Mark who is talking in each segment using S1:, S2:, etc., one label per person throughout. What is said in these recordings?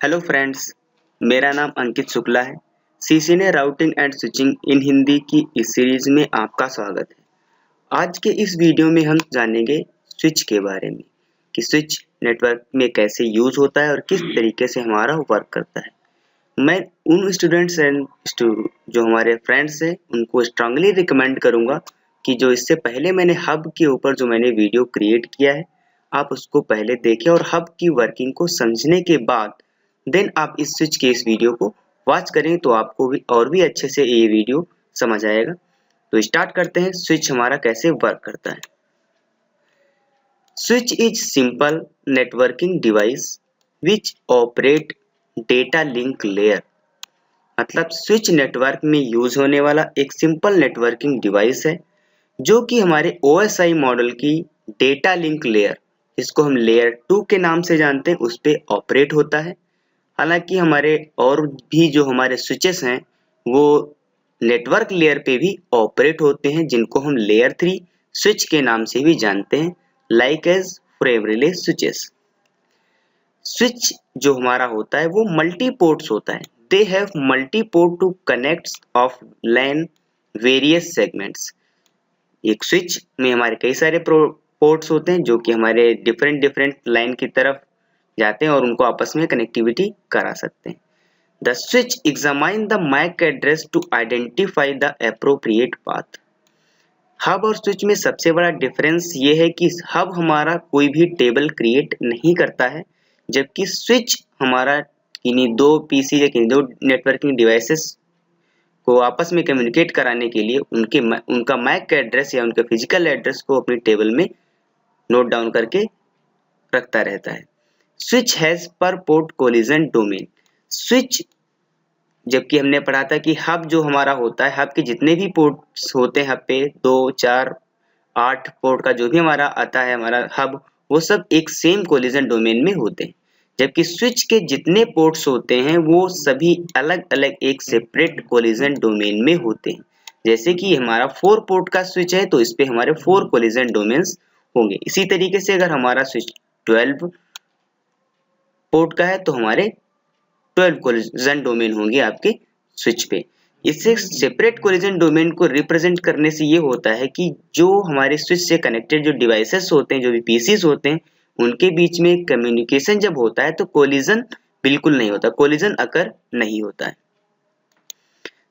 S1: Hello friends, मेरा नाम अंकित शुक्ला है। सीसीएनए राउटिंग एंड स्विचिंग इन हिंदी की इस सीरीज में आपका स्वागत है। आज के इस वीडियो में हम जानेंगे स्विच के बारे में कि स्विच नेटवर्क में कैसे यूज होता है और किस तरीके से हमारा वर्क करता है। मैं उन स्टूडेंट्स एंड जो हमारे फ्रेंड्स हैं उनको स्ट्रांगली रिकमेंड करूंगा कि जो इससे पहले मैंने हब के ऊपर जो मैंने वीडियो क्रिएट किया है आप उसको पहले देखें और हब की वर्किंग को समझने के बाद देन आप इस स्विच के इस वीडियो को वॉच करें तो आपको भी और भी अच्छे से ये वीडियो समझ आएगा। तो स्टार्ट करते हैं स्विच हमारा कैसे वर्क करता है। Switch is simple networking device which operate data link layer. मतलब स्विच नेटवर्क में यूज होने वाला एक सिंपल नेटवर्किंग डिवाइस है जो कि हमारे OSI मॉडल की डेटा लिंक लेयर, जिसको हम लेयर 2 के नाम से जानते हैं, उस पे ऑपरेट होता है। हालांकि हमारे और भी जो हमारे स्विचेस हैं वो नेटवर्क लेयर पे भी ऑपरेट होते हैं, जिनको हम लेयर 3 स्विच के नाम से भी जानते हैं, like as frame relay switches. Switch जो हमारा होता है वो मल्टी पोर्ट्स होता है। They have multi port to connect of LAN various segments. एक स्विच में हमारे कई सारे पोर्ट्स होते हैं जो कि हमारे डिफरेंट लाइन की तरफ जाते हैं और उनको आपस में कनेक्टिविटी करा सकते हैं। The switch examine the MAC address to identify the appropriate path. Hub और स्विच में सबसे बड़ा डिफरेंस ये है कि हब हमारा कोई भी टेबल क्रिएट नहीं करता है, जबकि स्विच हमारा किन्हीं दो पीसी या किन्हीं दो नेटवर्किंग डिवाइसेस को आपस में कम्युनिकेट कराने के लिए उनका मैक एड्रेस या उनके फिजिकल एड्रेस को अपनी टेबल में नोट डाउन करके रखता रहता है। स्विच हैज पर पोर्ट कोलिजन डोमेन। स्विच, जबकि हमने पढ़ा था कि हब जो हमारा होता है, हब के जितने भी पोर्ट्स होते हैं, हब पे 2, 4, 8 पोर्ट का जो भी हमारा आता है हमारा हब, वो सब एक सेम कोलिजन डोमेन में होते हैं। जबकि स्विच के जितने पोर्ट्स होते हैं वो सभी अलग अलग एक सेपरेट कोलिजन डोमेन में होते हैं। जैसे कि हमारा 4 पोर्ट का स्विच है तो इस पे हमारे 4 कोलिजन डोमेन्स होंगे। इसी तरीके से अगर हमारा स्विच 12 पोर्ट का है तो हमारे 12 कोलिजन डोमेन होंगे आपके स्विच पे। इससे सेपरेट कोलिजन डोमेन को रिप्रेजेंट करने से ये होता है कि जो हमारे स्विच से कनेक्टेड जो डिवाइसेस होते हैं, जो भी पीसीस होते हैं, उनके बीच में कम्युनिकेशन जब होता है तो कोलिजन बिल्कुल नहीं होता, कोलिजन अकर नहीं होता है।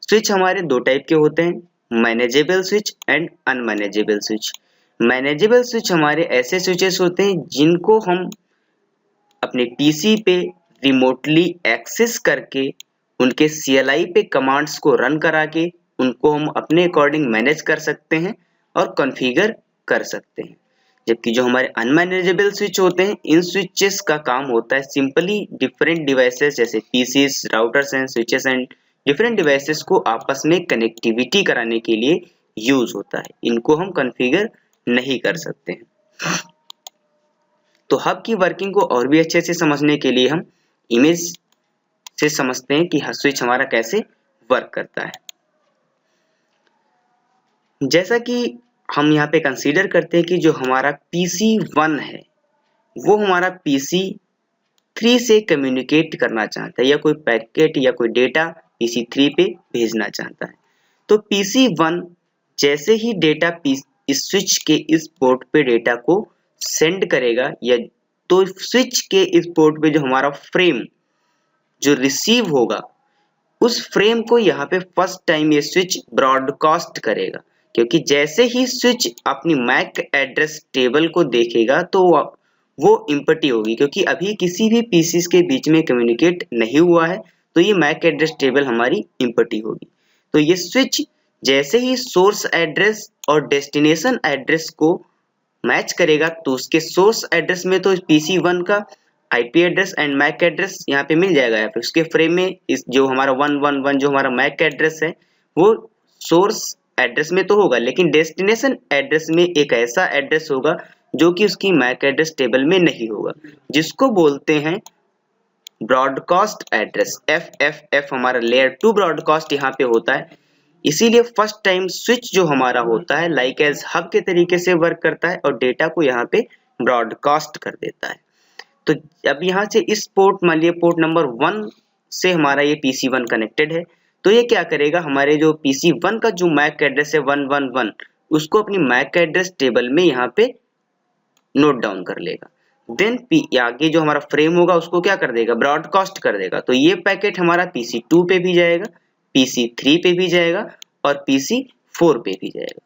S1: स्विच हमारे दो टाइप के होते हैं, manageable switch and unmanageable switch. Manageable switch हमारे ऐसे स्विचेस होते हैं जिनको हम अपने पीसी पे रिमोटली एक्सेस करके उनके CLI पे कमांड्स को रन करा के उनको हम अपने अकॉर्डिंग मैनेज कर सकते हैं और कॉन्फ़िगर कर सकते हैं। जबकि जो हमारे अनमैनेजेबल स्विच होते हैं, इन स्विचेस का काम होता है सिंपली डिफरेंट डिवाइसेस जैसे PCs, routers and switches and different devices को आपस में कनेक्टिविटी कराने के लिए यूज होता है। इनको हम कॉन्फ़िगर नहीं कर सकते हैं। तो हब की वर्किंग को और भी अच्छे से समझने के लिए हम इमेज से समझते हैं कि स्विच हमारा कैसे वर्क करता है। जैसा कि हम यहाँ पे कंसीडर करते हैं कि जो हमारा PC1 है वो हमारा PC3 से कम्युनिकेट करना चाहता है या कोई पैकेट या कोई डेटा PC3 पे भेजना चाहता है। तो PC1 जैसे ही डेटा इस स्विच के इस पोर्ट पे डेटा को सेंड करेगा, या तो स्विच के इस पोर्ट पे जो हमारा फ्रेम जो रिसीव होगा, उस फ्रेम को यहाँ पे फर्स्ट टाइम ये स्विच ब्रॉडकास्ट करेगा, क्योंकि जैसे ही स्विच अपनी मैक एड्रेस टेबल को देखेगा तो वो इम्पटी होगी, क्योंकि अभी किसी भी पीसीस के बीच में कम्युनिकेट नहीं हुआ है, तो ये मैक एड्रेस टेबल हमारी इम्पटी होगी। तो ये स्विच जैसे ही सोर्स एड्रेस और डेस्टिनेशन एड्रेस को मैच करेगा तो उसके सोर्स एड्रेस में तो PC1 का IP address and MAC address यहाँ पे मिल जाएगा, या फिर उसके फ्रेम में इस जो हमारा 111 जो हमारा मैक एड्रेस है वो सोर्स एड्रेस में तो होगा, लेकिन डेस्टिनेशन एड्रेस में एक ऐसा एड्रेस होगा जो कि उसकी मैक एड्रेस टेबल में नहीं होगा, जिसको बोलते हैं ब्रॉडकास्ट एड्रेस। FFF हमारा लेयर 2 ब्रॉडकास्ट यहाँ पे होता है। इसीलिए फर्स्ट टाइम स्विच जो हमारा होता है लाइक एज हब के तरीके से वर्क करता है और डेटा को यहाँ पे ब्रॉडकास्ट कर देता है। तो अब यहाँ से इस पोर्ट, मान लिया पोर्ट नंबर 1 से हमारा ये PC1 कनेक्टेड है, तो ये क्या करेगा, हमारे जो PC1 का जो मैक एड्रेस है 111, उसको अपनी मैक एड्रेस टेबल में यहाँ पे नोट डाउन कर लेगा। देन आगे जो हमारा फ्रेम होगा उसको क्या कर देगा, ब्रॉडकास्ट कर देगा। तो ये पैकेट हमारा PC2 पे भी जाएगा, PC3 पे भी जाएगा और PC4 पे भी जाएगा।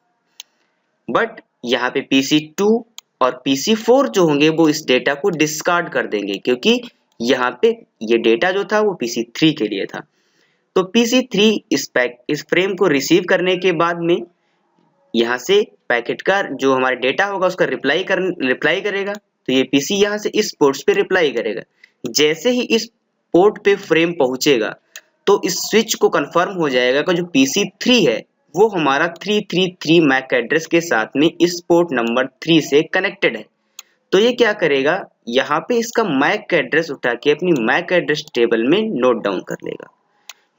S1: बट यहाँ पे PC2 और PC4 जो होंगे वो इस डेटा को डिस्कार्ड कर देंगे, क्योंकि यहाँ पे ये डेटा जो था वो PC3 के लिए था। तो PC3 इस फ्रेम को रिसीव करने के बाद में यहाँ से पैकेट का जो हमारा डेटा होगा उसका रिप्लाई करेगा। तो ये PC यहाँ से इस पोर्ट्स पे रिप्लाई करेगा। जैसे ही इस पोर्ट पे फ्रेम पहुंचेगा तो इस स्विच को कंफर्म हो जाएगा कि जो PC3 है वो हमारा 333 मैक एड्रेस के साथ में इस पोर्ट नंबर 3 से कनेक्टेड है। तो ये क्या करेगा, यहाँ पे इसका मैक एड्रेस उठा के अपनी मैक एड्रेस टेबल में नोट डाउन कर लेगा।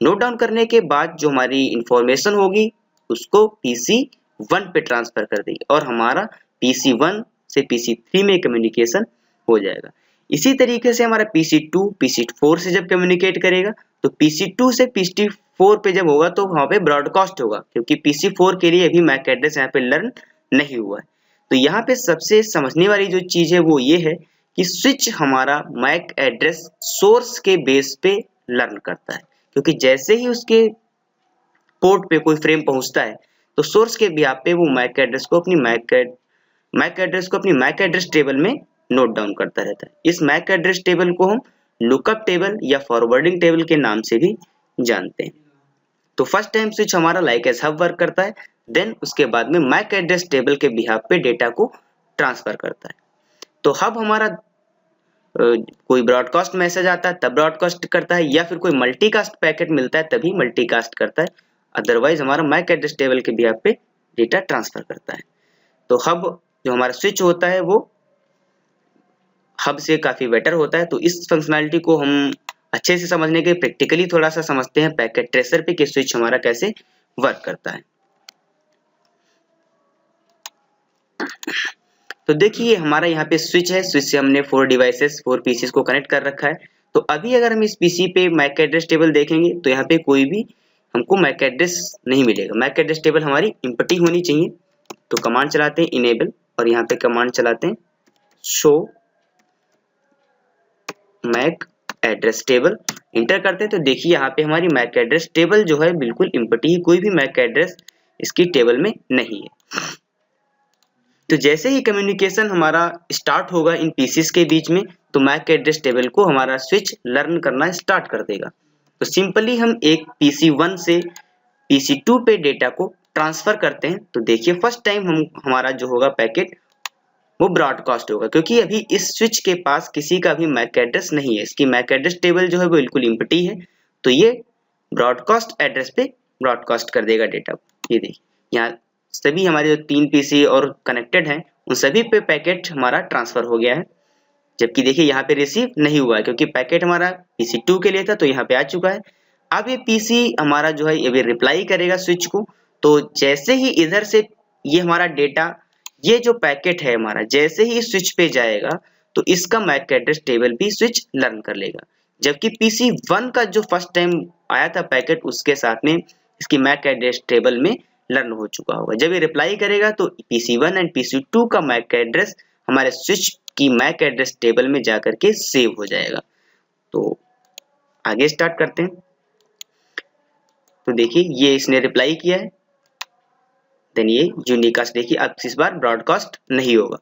S1: नोट डाउन करने के बाद जो हमारी इंफॉर्मेशन होगी उसको PC1 पे ट्रांसफर कर देगी और हमारा PC1 से PC3 में कम्युनिकेशन हो जाएगा। इसी तरीके से हमारा PC2 PC4 से जब कम्युनिकेट करेगा तो PC2 से PC4 पे जब होगा तो वहाँ पे ब्रॉडकास्ट होगा, क्योंकि PC4 के लिए अभी मैक एड्रेस यहाँ पे लर्न नहीं हुआ है। तो यहाँ पे सबसे समझने वाली जो चीज है वो ये है कि स्विच हमारा मैक एड्रेस सोर्स के बेस पे लर्न करता है, क्योंकि जैसे ही उसके पोर्ट पे कोई फ्रेम पहुंचता है तो सोर्स के बिहाफ पे वो मैक एड्रेस को अपनी मैक एड्रेस टेबल में नोट डाउन करता रहता है। इस मैक एड्रेस टेबल को हम लुकअप टेबल या फॉरवर्डिंग टेबल के नाम से भी जानते हैं। तो फर्स्ट टाइम स्विच हमारा लाइक एज हब वर्क करता है, देन उसके बाद में मैक एड्रेस टेबल के बिहाफ पे डेटा को ट्रांसफर करता है। तो हब हमारा कोई ब्रॉडकास्ट मैसेज आता है तब ब्रॉडकास्ट करता है, या फिर कोई मल्टीकास्ट पैकेट मिलता है तभी मल्टीकास्ट करता है, अदरवाइज हमारा मैक एड्रेस टेबल के बिहाफ पे डेटा ट्रांसफर करता है। तो हब जो हमारा स्विच होता है वो हब से काफी बेटर होता है। तो इस फंक्शनैलिटी को हम अच्छे से समझने के प्रैक्टिकली थोड़ा सा समझते हैं पैकेट ट्रेसर पे कि स्विच हमारा कैसे वर्क करता है। तो देखिए हमारा यहाँ पे स्विच है, स्विच से हमने 4 पीसीस को कनेक्ट कर रखा है। तो अभी अगर हम इस पीसी पे मैक एड्रेस टेबल देखेंगे तो यहाँ पे कोई भी हमको मैक एड्रेस नहीं मिलेगा। मैक एड्रेस टेबल हमारी एम्प्टी होनी चाहिए। तो कमांड चलाते हैं इनेबल और यहाँ पे कमांड चलाते हैं show MAC address table, enter करते हैं। तो देखिए यहाँ पे हमारी मैक एड्रेस टेबल जो है बिल्कुल एम्प्टी है, कोई भी मैक एड्रेस इसकी टेबल में नहीं है। तो जैसे ही कम्युनिकेशन हमारा स्टार्ट होगा इन पीसीस के बीच में तो मैक एड्रेस टेबल को हमारा स्विच लर्न करना स्टार्ट कर देगा। तो सिंपली हम एक PC1 से PC2 पे डेटा को ट्रांसफर करते हैं। तो देखिए फर्स्ट टाइम हमारा जो होगा पैकेट वो ब्रॉडकास्ट होगा, क्योंकि अभी इस स्विच के पास किसी का भी मैक एड्रेस नहीं है, इसकी मैक एड्रेस टेबल जो है वो बिल्कुल एम्प्टी है। तो ये ब्रॉडकास्ट एड्रेस पे ब्रॉडकास्ट कर देगा डेटा को। ये देखिए यहाँ सभी हमारे जो 3 पीसी और कनेक्टेड हैं उन सभी पे पैकेट हमारा ट्रांसफर हो गया है, जबकि देखिए यहाँ पे रिसीव नहीं हुआ है क्योंकि पैकेट हमारा PC2 के लिए था तो यहाँ पे आ चुका है। अब ये PC हमारा जो है ये भी रिप्लाई करेगा स्विच को। तो जैसे ही इधर से ये हमारा डेटा, ये जो पैकेट है हमारा जैसे ही स्विच पे जाएगा तो इसका मैक एड्रेस टेबल भी स्विच लर्न कर लेगा, जबकि PC1 का जो फर्स्ट टाइम आया था पैकेट उसके साथ में इसकी मैक एड्रेस टेबल में लर्न हो चुका होगा। जब ये रिप्लाई करेगा तो PC1 एंड PC2 का मैक एड्रेस हमारे स्विच की मैक एड्रेस टेबल में जाकर के सेव हो जाएगा। तो आगे स्टार्ट करते हैं। तो देखिए ये इसने रिप्लाई किया है, देन ये यूनिकास्ट, देखिए अब इस बार ब्रॉडकास्ट नहीं होगा।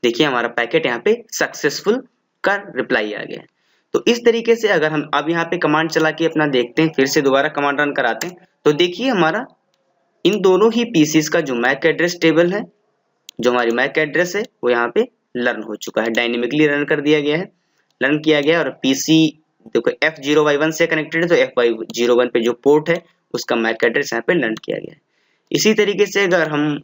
S1: देखिए हमारा पैकेट यहाँ पे सक्सेसफुल का रिप्लाई आ गया है। तो इस तरीके से अगर हम अब यहाँ पे कमांड चला के अपना देखते हैं, फिर से दोबारा कमांड रन कराते हैं, तो देखिए हमारा इन दोनों ही पीसीस का जो मैक एड्रेस टेबल है, जो हमारी मैक एड्रेस है वो यहाँ पे लर्न हो चुका है, डायनेमिकली रन कर दिया गया है, लर्न किया गया है। और पीसी देखो F0Y1 से कनेक्टेड है तो F0Y1 पे जो पोर्ट है उसका मैक एड्रेस यहाँ पे लर्न किया गया है। इसी तरीके से अगर हम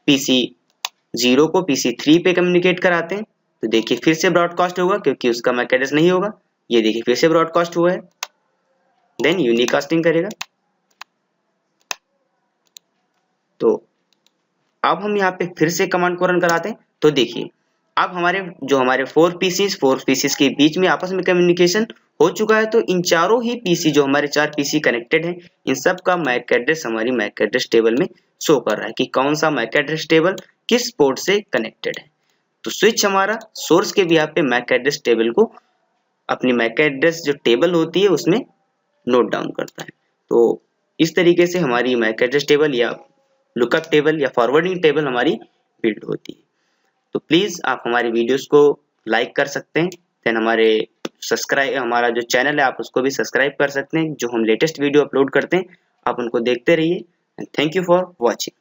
S1: PC0 को PC3 पे कम्युनिकेट कराते हैं तो देखिए फिर से ब्रॉडकास्ट होगा क्योंकि उसका मैक एड्रेस नहीं होगा। ये देखिए फिर से ब्रॉडकास्ट हुआ है, देन यूनिकास्टिंग करेगा। तो अब हम यहाँ पे फिर से कमांड को रन कराते हैं। तो देखिए अब हमारे 4 पीसीस के बीच में आपस में कम्युनिकेशन हो चुका है। तो इन चारों ही पीसी जो हमारे 4 पीसी कनेक्टेड हैं, इन सब का मैक एड्रेस हमारी मैक एड्रेस टेबल में शो कर रहा है कि कौन सा मैक एड्रेस टेबल किस पोर्ट से कनेक्टेड है। तो स्विच हमारा सोर्स के बिहाफ पे मैक एड्रेस टेबल को अपनी मैक एड्रेस जो टेबल होती है उसमें नोट डाउन करता है। तो इस तरीके से हमारी मैक एड्रेस टेबल या लुकअप टेबल या फॉरवर्डिंग टेबल हमारी बिल्ड होती है। तो प्लीज़ आप हमारी वीडियोस को लाइक कर सकते हैं, देन हमारा जो चैनल है आप उसको भी सब्सक्राइब कर सकते हैं। जो हम लेटेस्ट वीडियो अपलोड करते हैं आप उनको देखते रहिए। And thank you for watching.